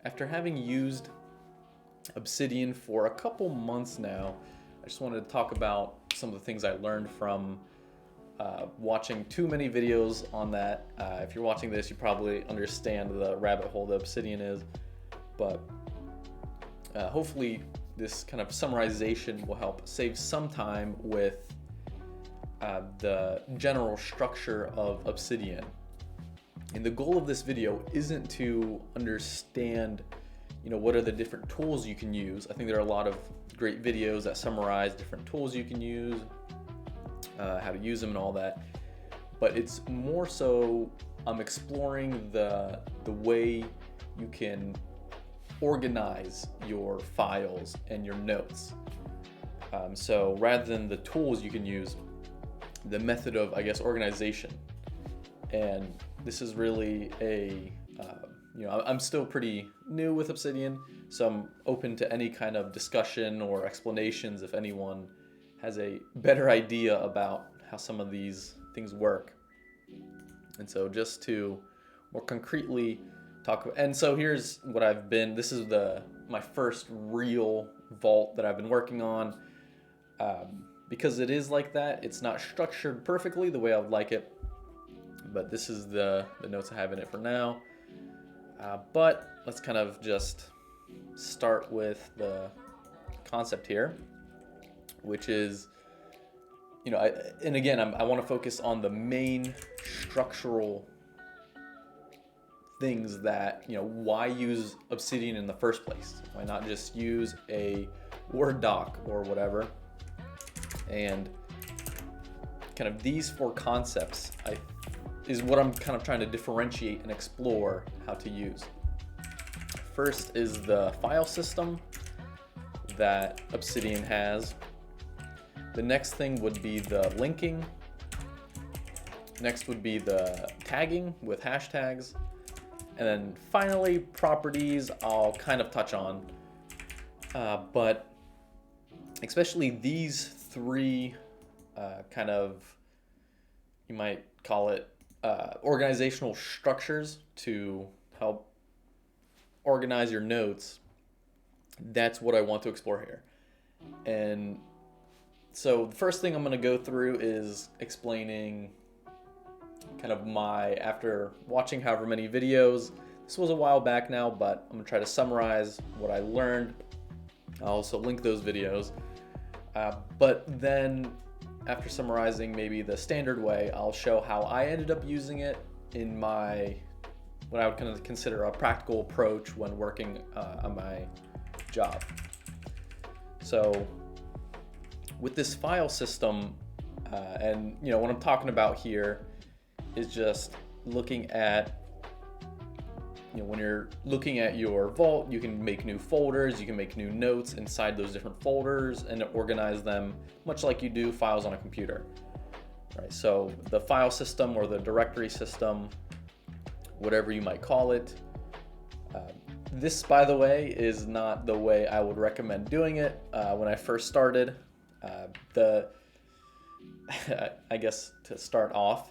After having used Obsidian for a couple months now, I just wanted to talk about some of the things I learned from watching too many videos on that. If you're watching this, you probably understand the rabbit hole that Obsidian is, but hopefully this kind of summarization will help save some time with the general structure of Obsidian. And the goal of this video isn't to understand, what are the different tools you can use. I think there are a lot of great videos that summarize different tools you can use, how to use them and all that. But it's more so I'm exploring the way you can organize your files and your notes. So rather than the tools you can use, the method of, organization. And this is really I'm still pretty new with Obsidian, so I'm open to any kind of discussion or explanations if anyone has a better idea about how some of these things work. And so just to more concretely talk, and so here's what this is my first real vault that I've been working on. Because it is like that, it's not structured perfectly the way I would like it, but this is the notes I have in it for now. But let's kind of just start with the concept here, which is, I want to focus on the main structural things that, why use Obsidian in the first place? Why not just use a Word doc or whatever? And kind of these four concepts is what I'm kind of trying to differentiate and explore how to use. First is the file system that Obsidian has. The next thing would be the linking. Next would be the tagging with hashtags. And then finally, properties I'll kind of touch on. But especially these three you might call it organizational structures to help organize your notes. That's what I want to explore here. And so the first thing I'm going to go through is explaining kind of after watching however many videos. This was a while back now, but I'm going to try to summarize what I learned. I'll also link those videos. But then after summarizing maybe the standard way, I'll show how I ended up using it in what I would kind of consider a practical approach when working on my job. So with this file system, and what I'm talking about here is just looking at, when you're looking at your vault, you can make new folders, you can make new notes inside those different folders and organize them much like you do files on a computer. Right? So the file system or the directory system, whatever you might call it. This, by the way, is not the way I would recommend doing it. When I first started, I guess to start off,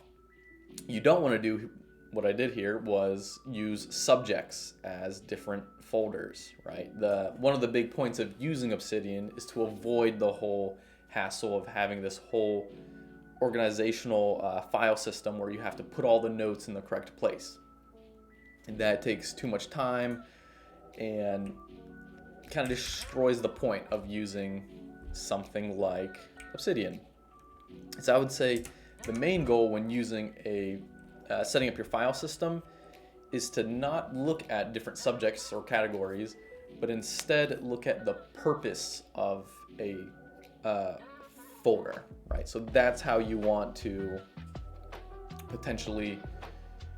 you don't want to do what I did here was use subjects as different folders, right? One of the big points of using Obsidian is to avoid the whole hassle of having this whole organizational file system where you have to put all the notes in the correct place. And that takes too much time and kind of destroys the point of using something like Obsidian. So I would say the main goal when using setting up your file system is to not look at different subjects or categories, but instead look at the purpose of a folder, right? So that's how you want to potentially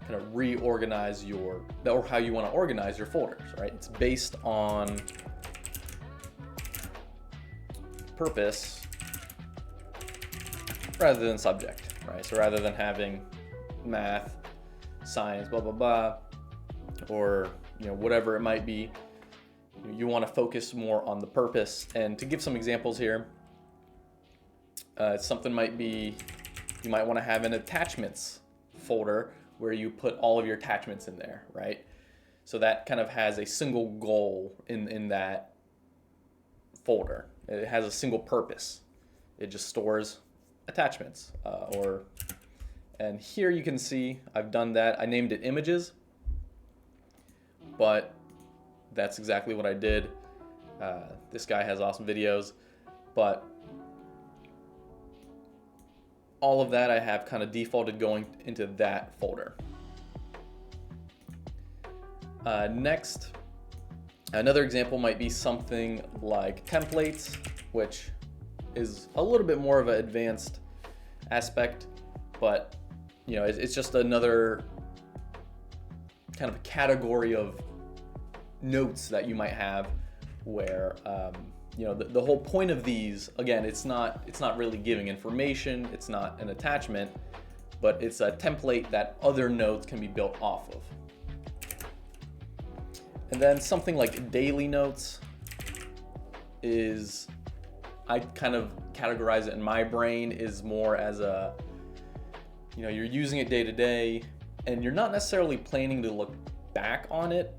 kind of reorganize or how you want to organize your folders, right? It's based on purpose rather than subject, right? So rather than having math, science, blah, blah, blah, or whatever it might be, you want to focus more on the purpose. And to give some examples here, something might be, you might want to have an attachments folder where you put all of your attachments in there, right? So that kind of has a single goal in that folder. It has a single purpose. It just stores attachments. And here you can see I've done that. I named it images, but that's exactly what I did. This guy has awesome videos, but all of that I have kind of defaulted going into that folder. Next, another example might be something like templates, which is a little bit more of an advanced aspect, but you know, it's just another kind of category of notes that you might have where you know, the whole point of these, again, it's not really giving information, it's not an attachment, but it's a template that other notes can be built off of. And then something like daily notes is, I kind of categorize it in my brain is more as a, you know, you're using it day to day and you're not necessarily planning to look back on it,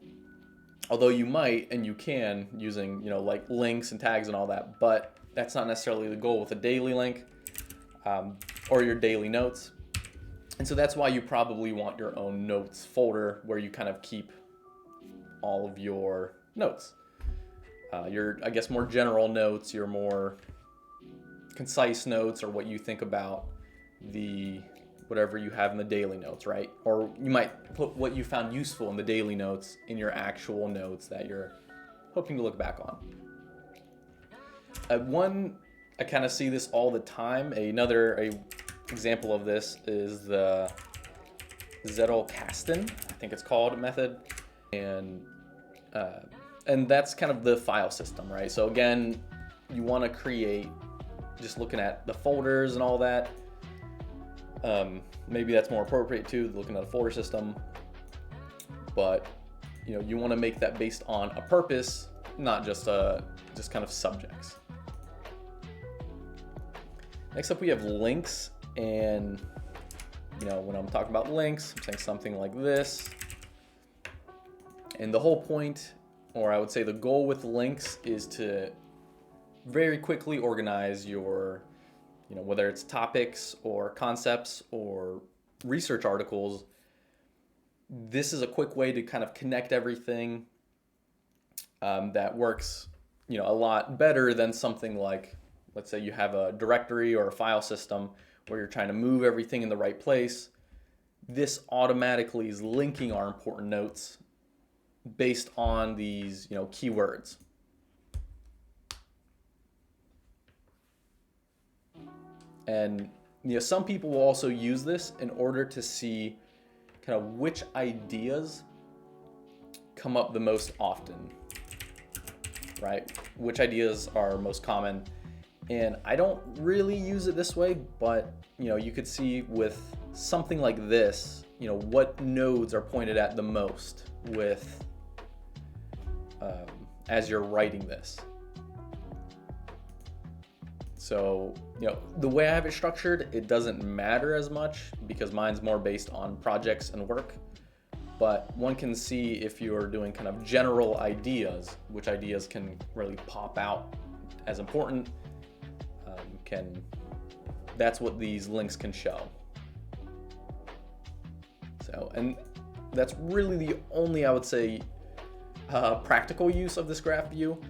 although you might and you can using, you know, like links and tags and all that, but that's not necessarily the goal with a daily link or your daily notes. And so that's why you probably want your own notes folder where you kind of keep all of your notes. Your, I guess, more general notes, your more concise notes, or what you think about the whatever you have in the daily notes, right? Or you might put what you found useful in the daily notes in your actual notes that you're hoping to look back on. One, I kind of see this all the time. Another example of this is the Zettelkasten, I think it's called, method. And that's kind of the file system, right? So again, you want to create, just looking at the folders and all that, maybe that's more appropriate too, looking at a folder system. But you know, you want to make that based on a purpose, not just kind of subjects. Next up, we have links, and you know, when I'm talking about links, I'm saying something like this. And the whole point, or I would say the goal with links, is to very quickly organize your, you know, whether it's topics or concepts or research articles. This is a quick way to kind of connect everything that works, you know, a lot better than something like, let's say you have a directory or a file system where you're trying to move everything in the right place. This automatically is linking our important notes based on these, you know, keywords. And you know, some people will also use this in order to see kind of which ideas come up the most often, right? Which ideas are most common. And I don't really use it this way, but you know, you could see with something like this, you know, what nodes are pointed at the most with as you're writing this. So, you know, the way I have it structured, it doesn't matter as much because mine's more based on projects and work. But one can see if you're doing kind of general ideas, which ideas can really pop out as important. That's what these links can show. So, and that's really the only, I would say, practical use of this graph view.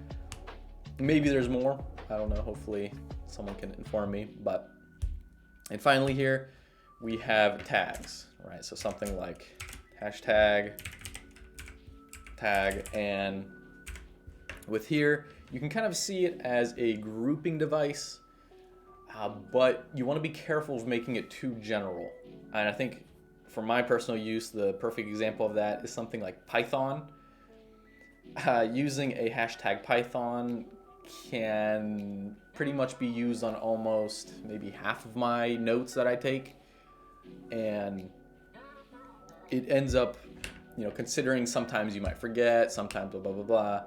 Maybe there's more, I don't know, hopefully someone can inform me. But, and finally here we have tags, right? So something like hashtag, tag, and with here you can kind of see it as a grouping device, but you want to be careful of making it too general. And I think for my personal use, the perfect example of that is something like Python. Using a hashtag Python can pretty much be used on almost maybe half of my notes that I take, and it ends up, you know, considering sometimes you might forget, sometimes blah blah blah blah,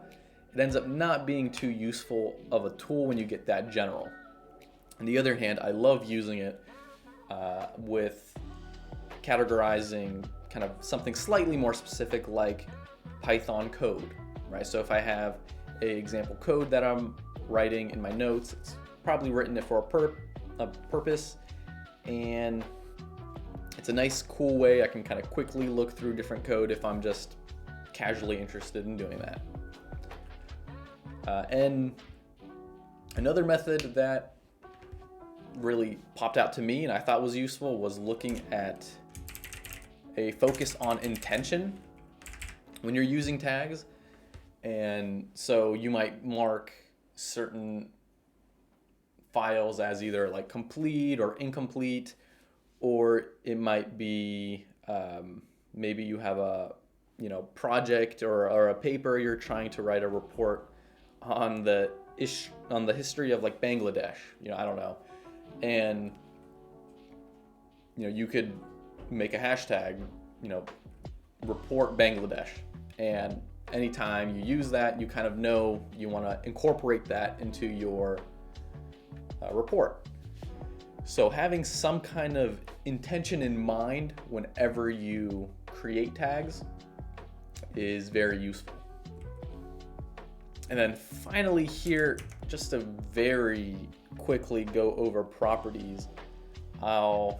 it ends up not being too useful of a tool when you get that general. On the other hand, I love using it with categorizing kind of something slightly more specific like Python code, right? So if I have a example code that I'm writing in my notes, it's probably written it for a purpose, and it's a nice, cool way I can kind of quickly look through different code if I'm just casually interested in doing that. And another method that really popped out to me and I thought was useful was looking at a focus on intention when you're using tags. And so you might mark certain files as either like complete or incomplete, or it might be maybe you have a project or a paper you're trying to write a report on the history of like Bangladesh, I don't know, and you could make a hashtag, report Bangladesh, and anytime you use that, you kind of know you want to incorporate that into your report. So having some kind of intention in mind whenever you create tags is very useful. And then finally here, just to very quickly go over properties, I'll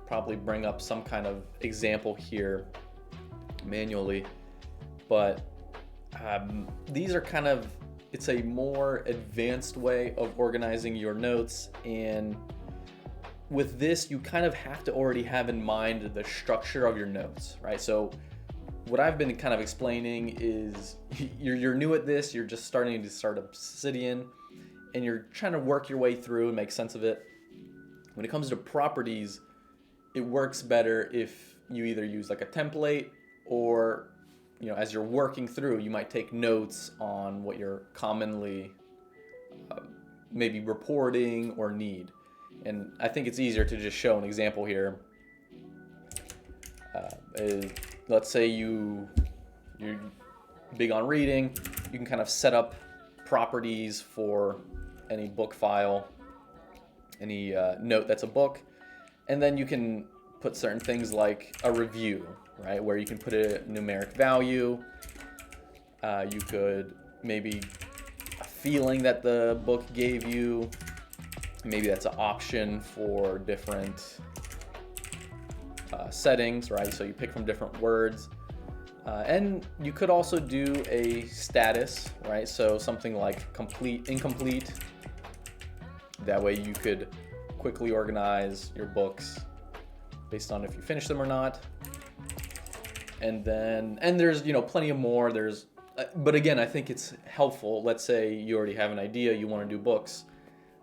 probably bring up some kind of example here manually, but these are kind of, it's a more advanced way of organizing your notes, and with this you kind of have to already have in mind the structure of your notes, right? So what I've been kind of explaining is you're new at this, you're just starting to start Obsidian, and you're trying to work your way through and make sense of it. When it comes to properties, it works better if you either use like a template, or as you're working through, you might take notes on what you're commonly maybe reporting or need. And I think it's easier to just show an example here. Let's say you're big on reading, you can kind of set up properties for any book file, any note that's a book, and then you can put certain things like a review, right, where you can put a numeric value. You could maybe a feeling that the book gave you. Maybe that's an option for different settings, right? So you pick from different words. And you could also do a status, right? So something like complete, incomplete. That way you could quickly organize your books based on if you finish them or not. And there's plenty of more. But again, I think it's helpful. Let's say you already have an idea, you want to do books.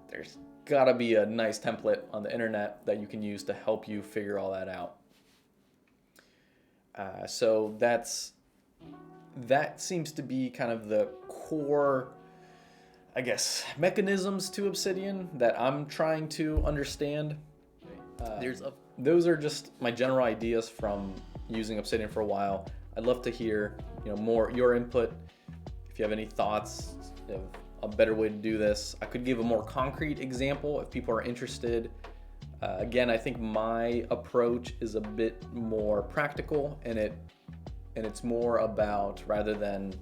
There's gotta be a nice template on the internet that you can use to help you figure all that out. So that seems to be kind of the core, I guess, mechanisms to Obsidian that I'm trying to understand. Those are just my general ideas from using Obsidian for a while. I'd love to hear more your input. If you have any thoughts of a better way to do this, I could give a more concrete example if people are interested. Again, I think my approach is a bit more practical, and it's more about, rather than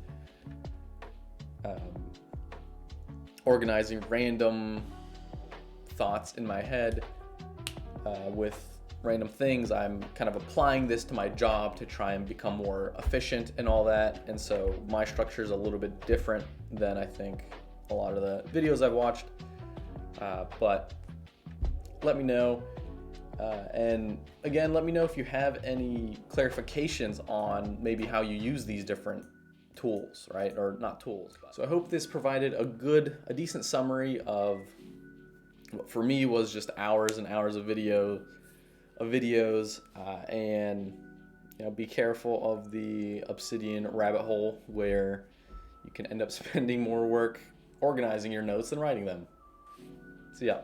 organizing random thoughts in my head with random things, I'm kind of applying this to my job to try and become more efficient and all that. And so my structure is a little bit different than I think a lot of the videos I've watched. But let me know. And again, let me know if you have any clarifications on maybe how you use these different tools, right? Or not tools. So I hope this provided a decent summary of what for me was just hours and hours of videos. And be careful of the Obsidian rabbit hole where you can end up spending more work organizing your notes than writing them. So yeah.